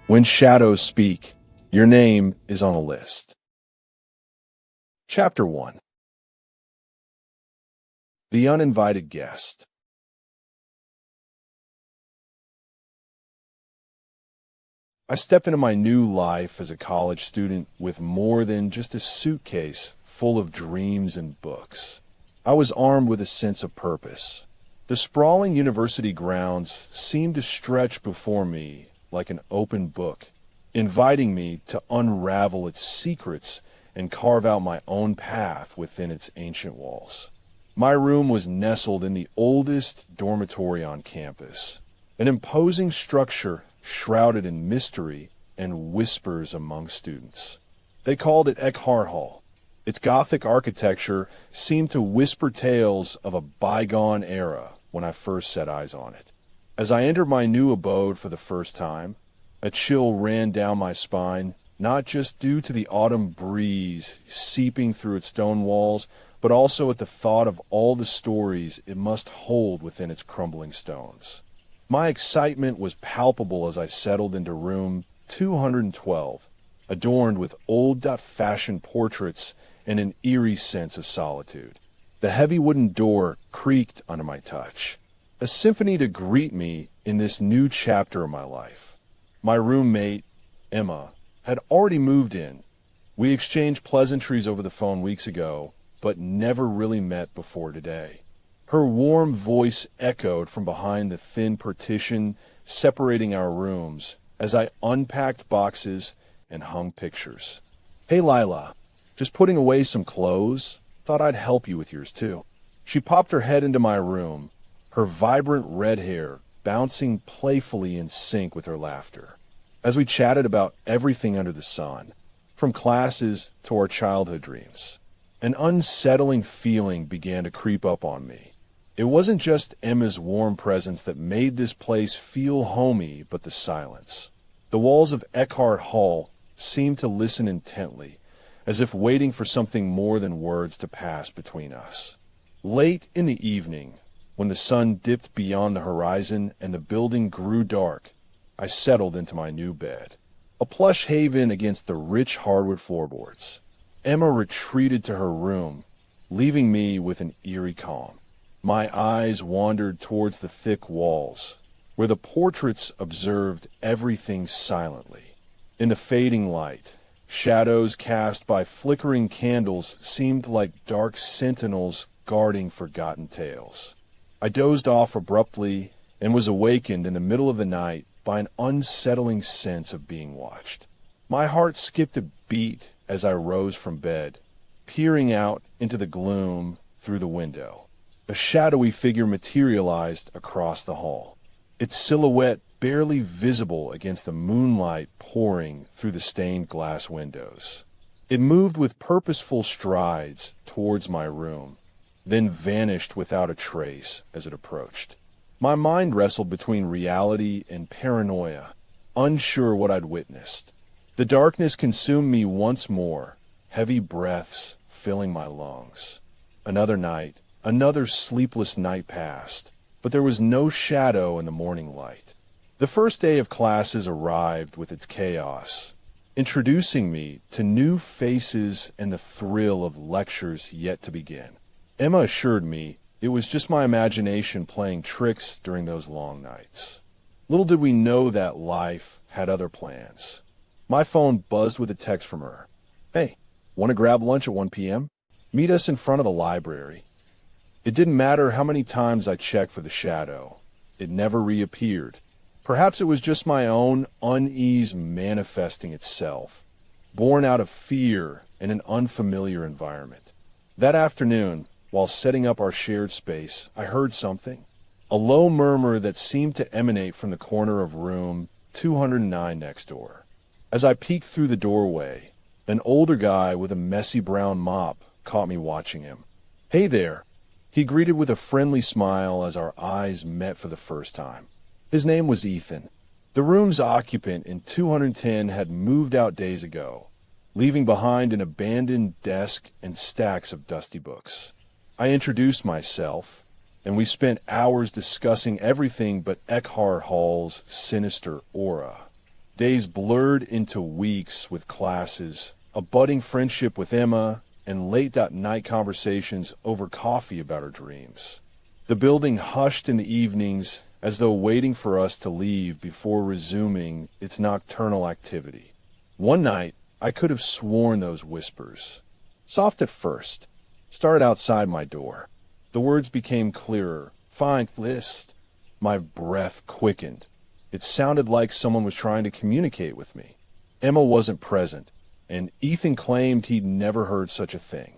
When shadows speak, your name is on a list. Chapter 1. The Uninvited Guest. I step into my new life as a college student with more than just a suitcase full of dreams and books. I was armed with a sense of purpose. The sprawling university grounds seemed to stretch before me like an open book, inviting me to unravel its secrets and carve out my own path within its ancient walls. My room was nestled in the oldest dormitory on campus, an imposing structure shrouded in mystery and whispers among students. They called it Eckhart Hall. Its Gothic architecture seemed to whisper tales of a bygone era when I first set eyes on it. As I entered my new abode for the first time, a chill ran down my spine, not just due to the autumn breeze seeping through its stone walls, but also at the thought of all the stories it must hold within its crumbling stones. My excitement was palpable as I settled into room 212, adorned with old-fashioned portraits and an eerie sense of solitude. The heavy wooden door creaked under my touch, a symphony to greet me in this new chapter of my life. My roommate, Emma, had already moved in. We exchanged pleasantries over the phone weeks ago, but never really met before today. Her warm voice echoed from behind the thin partition separating our rooms as I unpacked boxes and hung pictures. "Hey, Lila, just putting away some clothes. Thought I'd help you with yours, too." She popped her head into my room, her vibrant red hair bouncing playfully in sync with her laughter. As we chatted about everything under the sun, from classes to our childhood dreams, an unsettling feeling began to creep up on me. It wasn't just Emma's warm presence that made this place feel homey, but the silence. The walls of Eckhart Hall seemed to listen intently, as if waiting for something more than words to pass between us. Late in the evening, when the sun dipped beyond the horizon and the building grew dark, I settled into my new bed, a plush haven against the rich hardwood floorboards. Emma retreated to her room, leaving me with an eerie calm. My eyes wandered towards the thick walls, where the portraits observed everything silently. In the fading light, shadows cast by flickering candles seemed like dark sentinels guarding forgotten tales. I dozed off abruptly and was awakened in the middle of the night by an unsettling sense of being watched. My heart skipped a beat as I rose from bed, peering out into the gloom through the window. A shadowy figure materialized across the hall, its silhouette barely visible against the moonlight pouring through the stained glass windows. It moved with purposeful strides towards my room, then vanished without a trace as it approached. My mind wrestled between reality and paranoia, unsure what I'd witnessed. The darkness consumed me once more, heavy breaths filling my lungs. Another night, another sleepless night passed, but there was no shadow in the morning light. The first day of classes arrived with its chaos, introducing me to new faces and the thrill of lectures yet to begin. Emma assured me it was just my imagination playing tricks during those long nights. Little did we know that life had other plans. My phone buzzed with a text from her. "Hey, want to grab lunch at 1 p.m.? Meet us in front of the library." It didn't matter how many times I checked for the shadow. It never reappeared. Perhaps it was just my own unease manifesting itself, born out of fear in an unfamiliar environment. That afternoon, while setting up our shared space, I heard something. A low murmur that seemed to emanate from the corner of room 209 next door. As I peeked through the doorway, an older guy with a messy brown mop caught me watching him. "Hey there," he greeted with a friendly smile as our eyes met for the first time. His name was Ethan. The room's occupant in 210 had moved out days ago, leaving behind an abandoned desk and stacks of dusty books. I introduced myself, and we spent hours discussing everything but Eckhart Hall's sinister aura. Days blurred into weeks with classes, a budding friendship with Emma, and late-night conversations over coffee about our dreams. The building hushed in the evenings as though waiting for us to leave before resuming its nocturnal activity. One night, I could have sworn those whispers, soft at first, started outside my door. The words became clearer. "Fine list." My breath quickened. It sounded like someone was trying to communicate with me. Emma wasn't present, and Ethan claimed he'd never heard such a thing.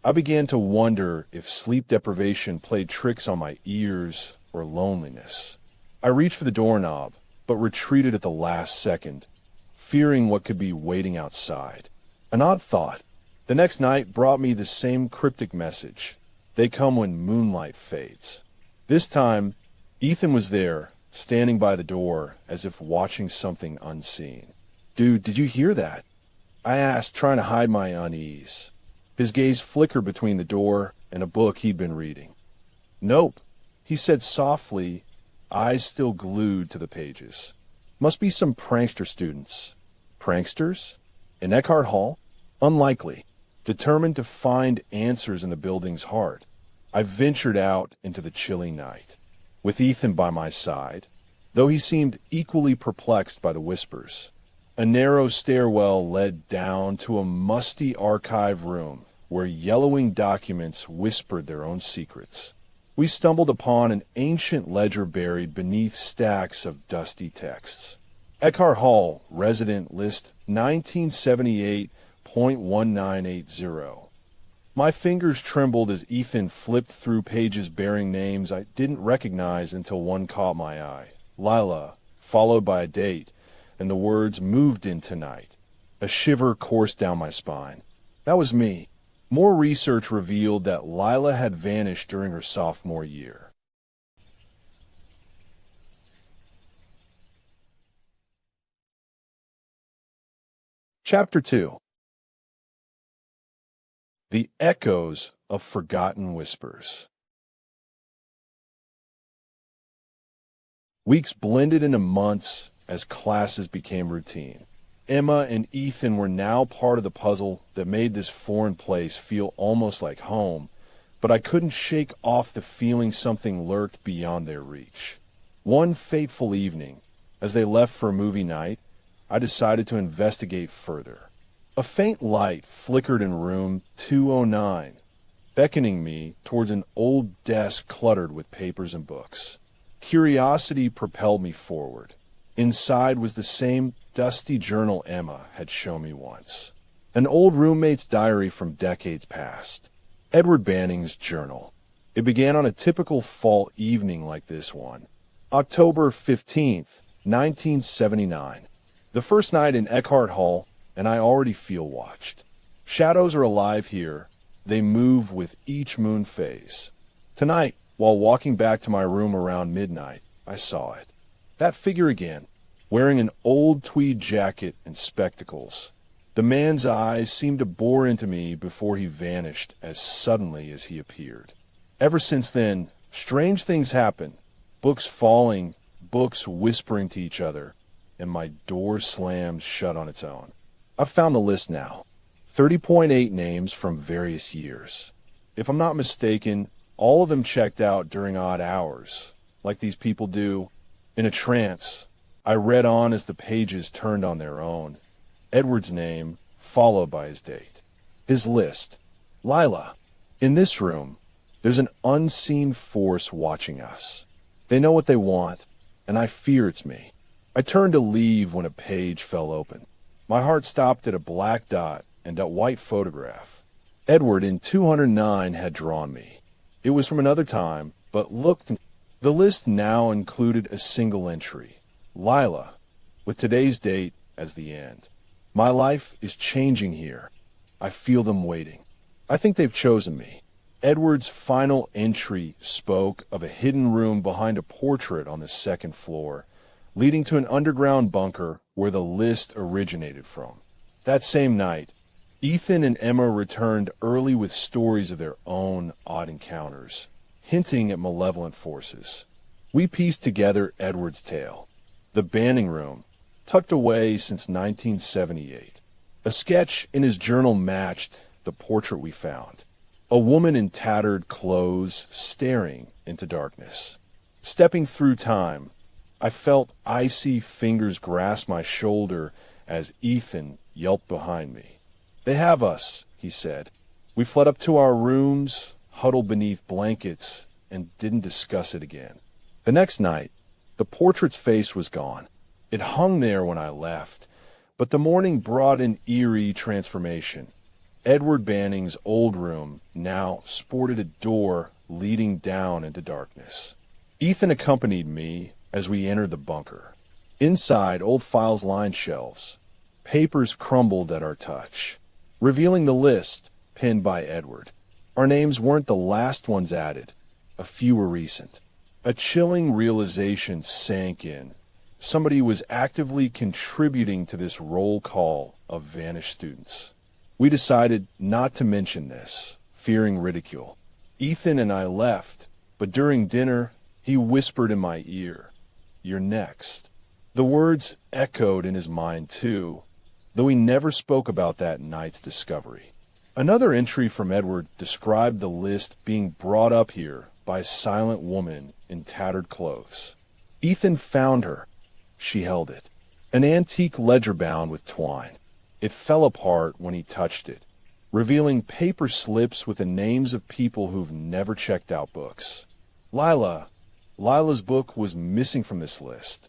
I began to wonder if sleep deprivation played tricks on my ears or loneliness. I reached for the doorknob, but retreated at the last second, fearing what could be waiting outside. An odd thought. The next night brought me the same cryptic message. They come when moonlight fades. This time, Ethan was there, standing by the door as if watching something unseen. "Dude, did you hear that?" I asked, trying to hide my unease. His gaze flickered between the door and a book he'd been reading. "Nope," he said softly, eyes still glued to the pages. "Must be some prankster students." Pranksters? In Eckhart Hall? Unlikely. Determined to find answers in the building's heart, I ventured out into the chilly night, with Ethan by my side, though he seemed equally perplexed by the whispers. A narrow stairwell led down to a musty archive room where yellowing documents whispered their own secrets. We stumbled upon an ancient ledger buried beneath stacks of dusty texts. Eckhart Hall, resident list 1978.1980. My fingers trembled as Ethan flipped through pages bearing names I didn't recognize until one caught my eye. Lila, followed by a date, and the words "moved in tonight." A shiver coursed down my spine. That was me. More research revealed that Lila had vanished during her sophomore year. Chapter 2. The Echoes of Forgotten Whispers. Weeks blended into months as classes became routine. Emma and Ethan were now part of the puzzle that made this foreign place feel almost like home, but I couldn't shake off the feeling something lurked beyond their reach. One fateful evening, as they left for a movie night, I decided to investigate further. A faint light flickered in room 209, beckoning me towards an old desk cluttered with papers and books. Curiosity propelled me forward. Inside was the same dusty journal Emma had shown me once. An old roommate's diary from decades past. Edward Banning's journal. It began on a typical fall evening like this one. October 15th, 1979. The first night in Eckhart Hall, and I already feel watched. Shadows are alive here. They move with each moon phase. Tonight, while walking back to my room around midnight, I saw it. That figure again, wearing an old tweed jacket and spectacles. The man's eyes seemed to bore into me before he vanished as suddenly as he appeared. Ever since then, strange things happen. Books falling, books whispering to each other, and my door slammed shut on its own. I've found the list now. 30.8 names from various years. If I'm not mistaken, all of them checked out during odd hours, like these people do. In a trance, I read on as the pages turned on their own. Edward's name, followed by his date. His list. Lila. In this room, there's an unseen force watching us. They know what they want, and I fear it's me. I turned to leave when a page fell open. My heart stopped at a black dot and a white photograph. Edward in 209 had drawn me. It was from another time, but looked. The list now included a single entry. Lila, with today's date as the end. My life is changing here. I feel them waiting. I think they've chosen me. Edward's final entry spoke of a hidden room behind a portrait on the second floor, leading to an underground bunker where the list originated from. That same night, Ethan and Emma returned early with stories of their own odd encounters, hinting at malevolent forces. We pieced together Edward's tale. The Banning room, tucked away since 1978. A sketch in his journal matched the portrait we found. A woman in tattered clothes staring into darkness. Stepping through time, I felt icy fingers grasp my shoulder as Ethan yelped behind me. "They have us," he said. We fled up to our rooms, huddled beneath blankets, and didn't discuss it again. The next night, the portrait's face was gone. It hung there when I left, but the morning brought an eerie transformation. Edward Banning's old room now sported a door leading down into darkness. Ethan accompanied me as we entered the bunker. Inside, old files lined shelves. Papers crumbled at our touch, revealing the list pinned by Edward. Our names weren't the last ones added. A few were recent. A chilling realization sank in. Somebody was actively contributing to this roll call of vanished students. We decided not to mention this, fearing ridicule. Ethan and I left, but during dinner, he whispered in my ear, "You're next." The words echoed in his mind too, though he never spoke about that night's discovery. Another entry from Edward described the list being brought up here by a silent woman in tattered clothes. Ethan found her. She held it. An antique ledger bound with twine. It fell apart when he touched it, revealing paper slips with the names of people who've never checked out books. Lila's book was missing from this list.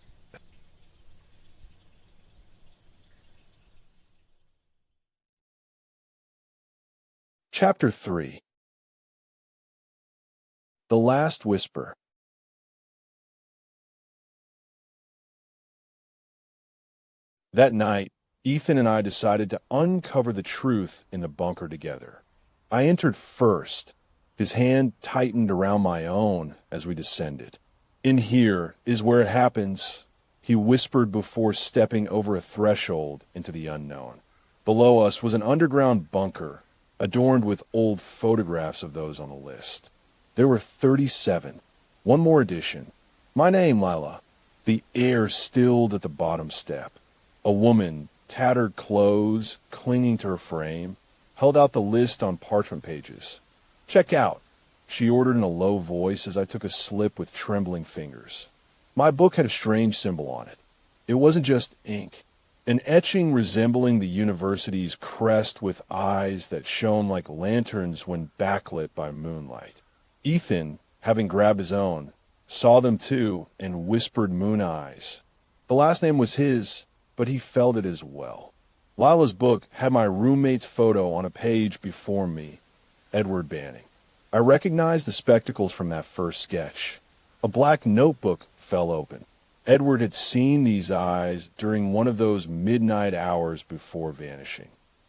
Chapter 3. The Last Whisper. That night, Ethan and I decided to uncover the truth in the bunker together. I entered first. His hand tightened around my own as we descended. "In here is where it happens," he whispered before stepping over a threshold into the unknown. Below us was an underground bunker, adorned with old photographs of those on the list. There were 37. One more addition. My name, Lila. The air stilled at the bottom step. A woman, tattered clothes, clinging to her frame, held out the list on parchment pages. "Check out," she ordered in a low voice as I took a slip with trembling fingers. My book had a strange symbol on it. It wasn't just ink. An etching resembling the university's crest with eyes that shone like lanterns when backlit by moonlight. Ethan, having grabbed his own, saw them too and whispered "Moon Eyes." The last name was his, but he felt it as well. Lila's book had my roommate's photo on a page before me, Edward Banning. I recognized the spectacles from that first sketch. A black notebook fell open. Edward had seen these eyes during one of those midnight hours before vanishing.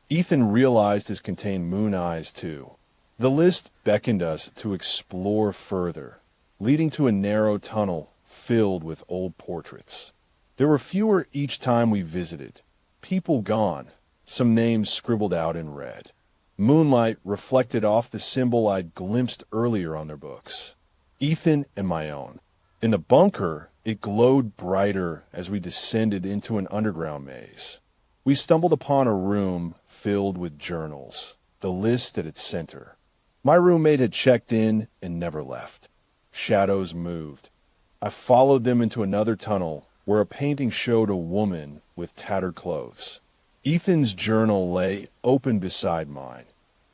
Ethan realized his contained moon eyes too. The list beckoned us to explore further, leading to a narrow tunnel filled with old portraits. There were fewer each time we visited. People gone, some names scribbled out in red. Moonlight reflected off the symbol I'd glimpsed earlier on their books. Ethan and my own. In the bunker, it glowed brighter as we descended into an underground maze. We stumbled upon a room filled with journals, the list at its center. My roommate had checked in and never left. Shadows moved. I followed them into another tunnel where a painting showed a woman with tattered clothes. Ethan's journal lay open beside mine.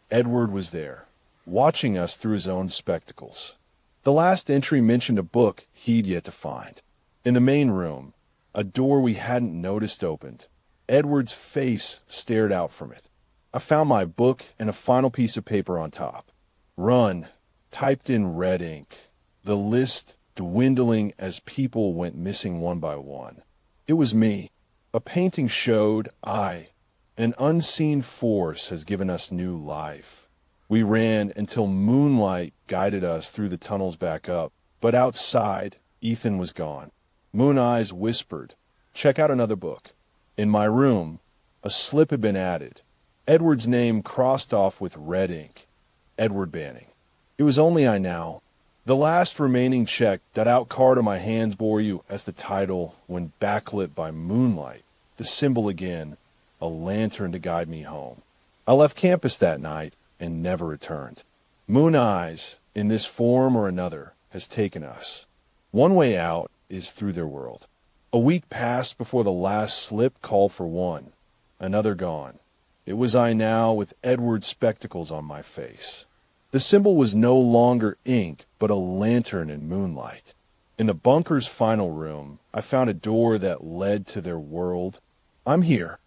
Edward was there, watching us through his own spectacles. The last entry mentioned a book he'd yet to find. In the main room, a door we hadn't noticed opened. Edward's face stared out from it. I found my book and a final piece of paper on top. "Run," typed in red ink. The list dwindling as people went missing one by one. It was me. A painting showed an unseen force has given us new life. We ran until moonlight guided us through the tunnels back up, but outside, Ethan was gone. Moon Eyes whispered, "Check out another book." In my room, a slip had been added. Edward's name crossed off with red ink. Edward Banning. It was only I now. The last remaining check, that out card on my hands bore you as the title when backlit by moonlight. The symbol again, a lantern to guide me home. I left campus that night and never returned. Moon Eyes, in this form or another, has taken us. One way out is through their world. A week passed before the last slip called for one. Another gone. It was I now with Edward's spectacles on my face. The symbol was no longer ink, but a lantern in moonlight. In the bunker's final room, I found a door that led to their world. I'm here,